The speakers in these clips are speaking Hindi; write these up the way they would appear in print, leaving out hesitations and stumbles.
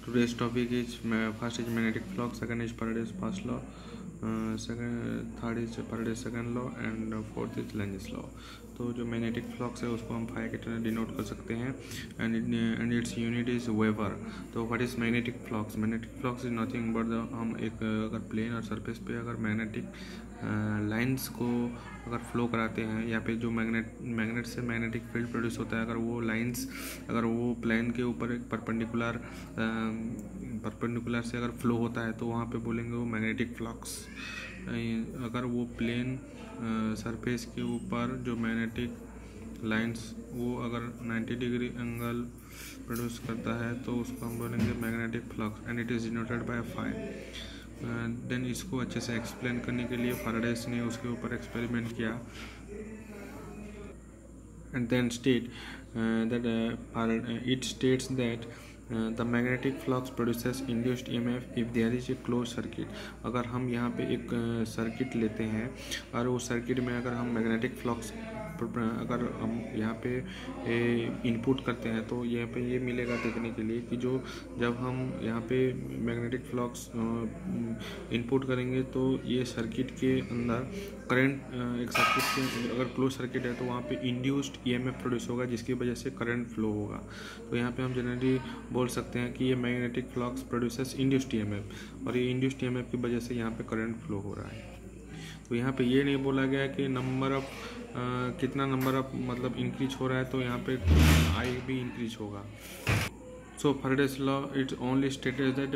Today's topic is first is magnetic flux, second is Faraday's first law, third is Faraday's second law and fourth is Lenz's law. तो जो मैग्नेटिक फ्लक्स है उसको हम फाई के तरह डिनोट कर सकते हैं and its unit is weber. तो what is magnetic flux? Magnetic flux is nothing but हम एक अगर प्लेन और सरफेस पे अगर मैग्नेटिक लाइंस को अगर फ्लो कराते हैं या पे जो मैग्नेट से मैग्नेटिक फील्ड प्रोड्यूस होता है, अगर वो लाइंस अगर वो प्लेन के ऊपर एक परपेंडिकुलर से अगर फ्लो होता है तो वहाँ पे बोलेंगे वो मैग्नेटिक फ्लक्स. अगर वो प्लेन सरफेस के ऊपर जो मैग्नेटिक लाइंस वो अगर 90 डिग्री एंगल प्रोड्यूस करता है तो उसको हम बोलेंगे magnetic flux and it is denoted by phi. देन इसको अच्छे से एक्सप्लेन करने के लिए फैराडेस ने उसके ऊपर एक्सपेरिमेंट किया and then state that it states that the magnetic flux produces induced EMF if there is a close circuit. अगर हम यहाँ पे एक सर्किट लेते हैं और उस सर्किट में अगर हम मैग्नेटिक फ्लक्स अगर हम यहाँ पे इनपुट करते हैं तो यहाँ पे ये मिलेगा देखने के लिए कि जो जब हम यहाँ पे मैग्नेटिक फ्लक्स इनपुट करेंगे तो ये सर्किट के अंदर करंट एक सर्किट के अगर क्लोज सर्किट है तो वहाँ पे इंड्यूस्ड EMF प्रोड्यूस होगा जिसकी वजह से करंट फ्लो होगा. तो यहाँ पे हम जनरली बोल सकते हैं कि ये magnetic flux produces induced EMF और ये इंड्यूस्ड EMF की वजह से यहाँ पे करंट फ्लो हो रहा है. तो यहाँ पे ये नहीं बोला गया कि नंबर ऑफ कितना नंबर ऑफ मतलब इंक्रीज हो रहा है तो यहाँ पे आई भी इंक्रीज होगा. So Faraday's law it's only stated that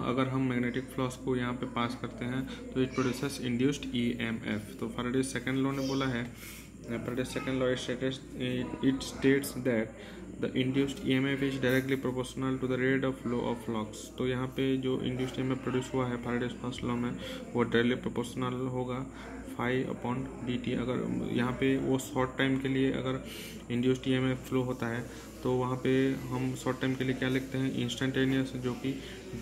अगर हम मैग्नेटिक फ्लक्स को यहाँ पे पास करते हैं तो इट प्रोड्यूसेस इंड्यूस्ड EMF. तो फैराडेस सेकंड लॉ ने बोला है Faraday's second law it states that the induced EMF is directly proportional to the rate of flow of flux. तो यहाँ पे जो induced EMF प्रोड्यूस हुआ है Faraday's first law में वो डायरेक्टली प्रोपोर्शनल होगा फाई अपॉन dt. अगर यहाँ पे वो शॉर्ट टाइम के लिए अगर इंड्यूस्ड EMF फ्लो होता है तो वहाँ पे हम शॉर्ट टाइम के लिए क्या लिखते हैं इंस्टेंटेनियस, जो कि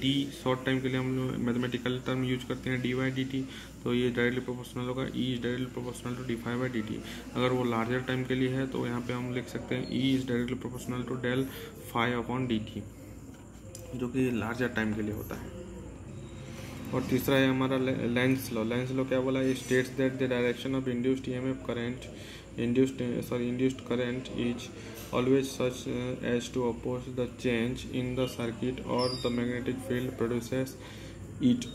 d शॉर्ट टाइम के लिए हम मैथमेटिकल टर्म यूज करते हैं dy/dt. तो ये डायरेक्टली प्रोपोर्शनल होगा E is directly proportional to d/dt. अगर वो लार्जर टाइम के लिए है तो यहाँ पे हम लिख सकते हैं E is directly proportional to del phi upon dt, जो कि लार्जर टाइम के लिए होता है. और तीसरा है हमारा लेंस लॉ. लेंस लॉ क्या बोला? ये states that the direction of induced EMF current induced current is always such as to oppose the change in the circuit or the magnetic field produces it.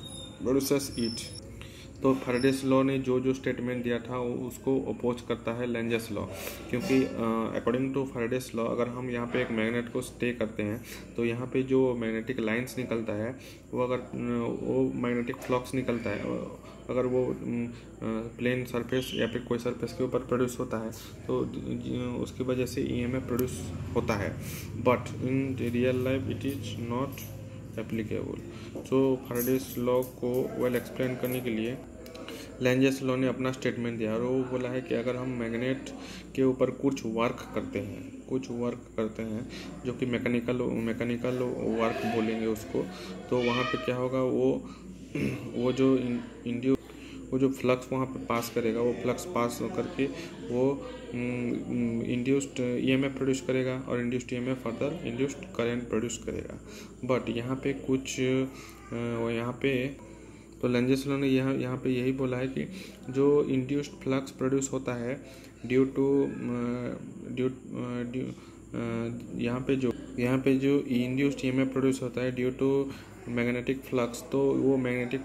तो फैराडेस लॉ ने जो स्टेटमेंट दिया था उसको अपोज करता है लेंजस लॉ, क्योंकि अकॉर्डिंग टू फैराडेस लॉ अगर हम यहाँ पे एक मैग्नेट को स्टे करते हैं तो यहाँ पे जो मैग्नेटिक लाइंस निकलता है वो अगर वो मैग्नेटिक फ्लक्स निकलता है अगर वो प्लेन सरफेस या फिर कोई सरफेस के ऊपर प्रोड्यूस होता है तो उसकी वजह से EMF प्रोड्यूस होता है. But in real life it is not applicable. तो फैराडेस लॉ को वेल एक्सप्लेन करने के लिए लेंजस लॉ ने अपना स्टेटमेंट दिया और वो बोला है कि अगर हम मैग्नेट के ऊपर कुछ वर्क करते हैं जो कि मैकेनिकल वर्क बोलेंगे उसको, तो वहाँ पे क्या होगा वो जो फ्लक्स वहाँ पे पास करेगा वो फ्लक्स पास करके वो इंड्यूस्ड EMF प्रोड्यूस करेगा और induced EMF further induced current produce करेगा. बट यहाँ पे कुछ तो लेंजस लॉ ने यहाँ पे यही बोला है कि जो इंड्यूस्ड फ्लक्स प्रोड्यूस होता है ड्यू टू यहाँ पे जो इंड्यूस्ड EMF प्रोड्यूस होता है ड्यू टू मैग्नेटिक फ्लक्स, तो वो मैग्नेटिक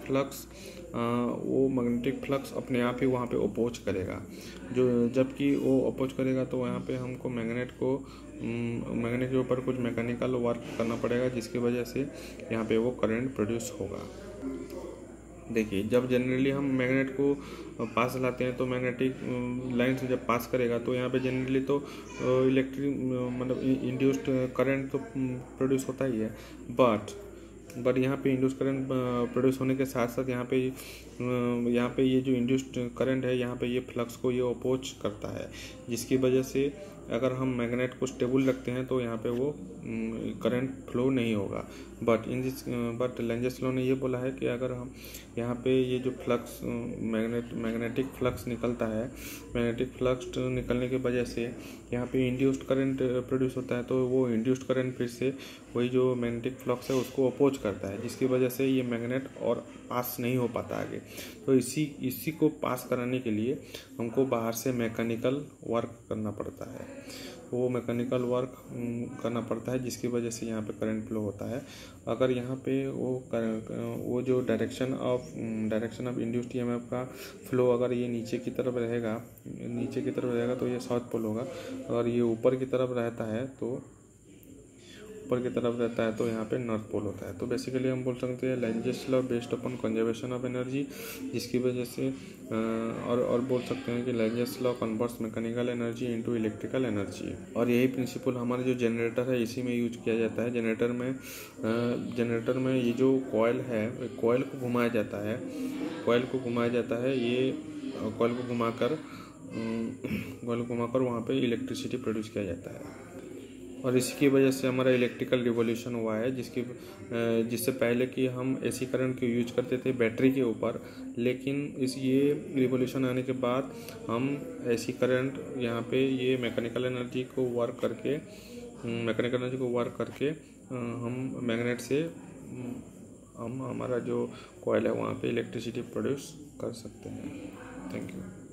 फ्लक्स अपने आप ही वहाँ पे अपोज करेगा. जबकि वो अपोज करेगा तो यहाँ पे हमको मैग्नेट के ऊपर कुछ मैकेनिकल वर्क करना पड़ेगा जिसकी वजह से यहाँ पे वो करंट प्रोड्यूस होगा. देखिए, जब जनरली हम मैग्नेट को पास लाते हैं तो मैग्नेटिक लाइन से जब पास करेगा तो यहाँ पे जनरली तो इलेक्ट्रिक मतलब इंड्यूस्ड करंट तो प्रोड्यूस होता ही है. बट यहाँ पे इंड्यूस्ड करंट प्रोड्यूस होने के साथ साथ यहाँ पे ये जो इंड्यूस्ड करंट है यहाँ पे ये फ्लक्स को ये अपोज करता है, जिसकी वजह से अगर हम मैग्नेट को स्टेबल रखते हैं तो यहाँ पे वो करंट फ्लो नहीं होगा. बट लेंजस लॉ ने ये बोला है कि अगर हम यहाँ पे ये जो फ्लक्स मैग्नेटिक फ्लक्स निकलता है, मैग्नेटिक फ्लक्स निकलने की वजह से यहाँ पे इंड्यूस्ड करंट प्रोड्यूस होता है, तो वो इंड्यूस्ड करंट फिर से वही जो मैग्नेटिक फ्लक्स है उसको अपोज करता है, जिसकी वजह से ये मैग्नेट और पास नहीं हो पाता आगे। तो इसी को पास कराने के लिए हमको बाहर से मैकेनिकल वर्क करना पड़ता है। वो मैकेनिकल वर्क करना पड़ता है, जिसकी वजह से यहाँ पे करंट फ्लो होता है। अगर यहाँ पे वो जो डायरेक्शन ऑफ इंड्यूस्ड ईएमएफ का फ्लो अगर ये नीचे की तरफ रहेगा तो ये साउथ पोल होगा। अगर ये ऊपर की तरफ रहता है तो यहाँ पे नॉर्थ पोल होता है। तो बेसिकली हम बोल सकते हैं Lenz's law based upon conservation of energy, जिसकी वजह से और बोल सकते हैं कि Lenz's law converts mechanical energy into electrical energy. और यही प्रिंसिपल हमारा जो जनरेटर है इसी में यूज किया जाता है। जनरेटर में ये जो कॉयल है, कॉयल को घुमाया जाता है, ये कॉयल को घुमाकर वहाँ पे इलेक्ट्रिसिटी प्रोड्यूस किया जाता है। और इसकी वजह से हमारा इलेक्ट्रिकल रिवॉल्यूशन हुआ है, जिससे पहले कि हम एसी करंट को यूज करते थे बैटरी के ऊपर, लेकिन ये रिवॉल्यूशन आने के बाद हम एसी करंट यहाँ पे ये मैकेनिकल एनर्जी को वर्क करके हम मैग्नेट से हम हमारा जो कॉयल है वहाँ पे इलेक्ट्रिसिटी प्रोड्यूस कर सकते हैं। Thank you.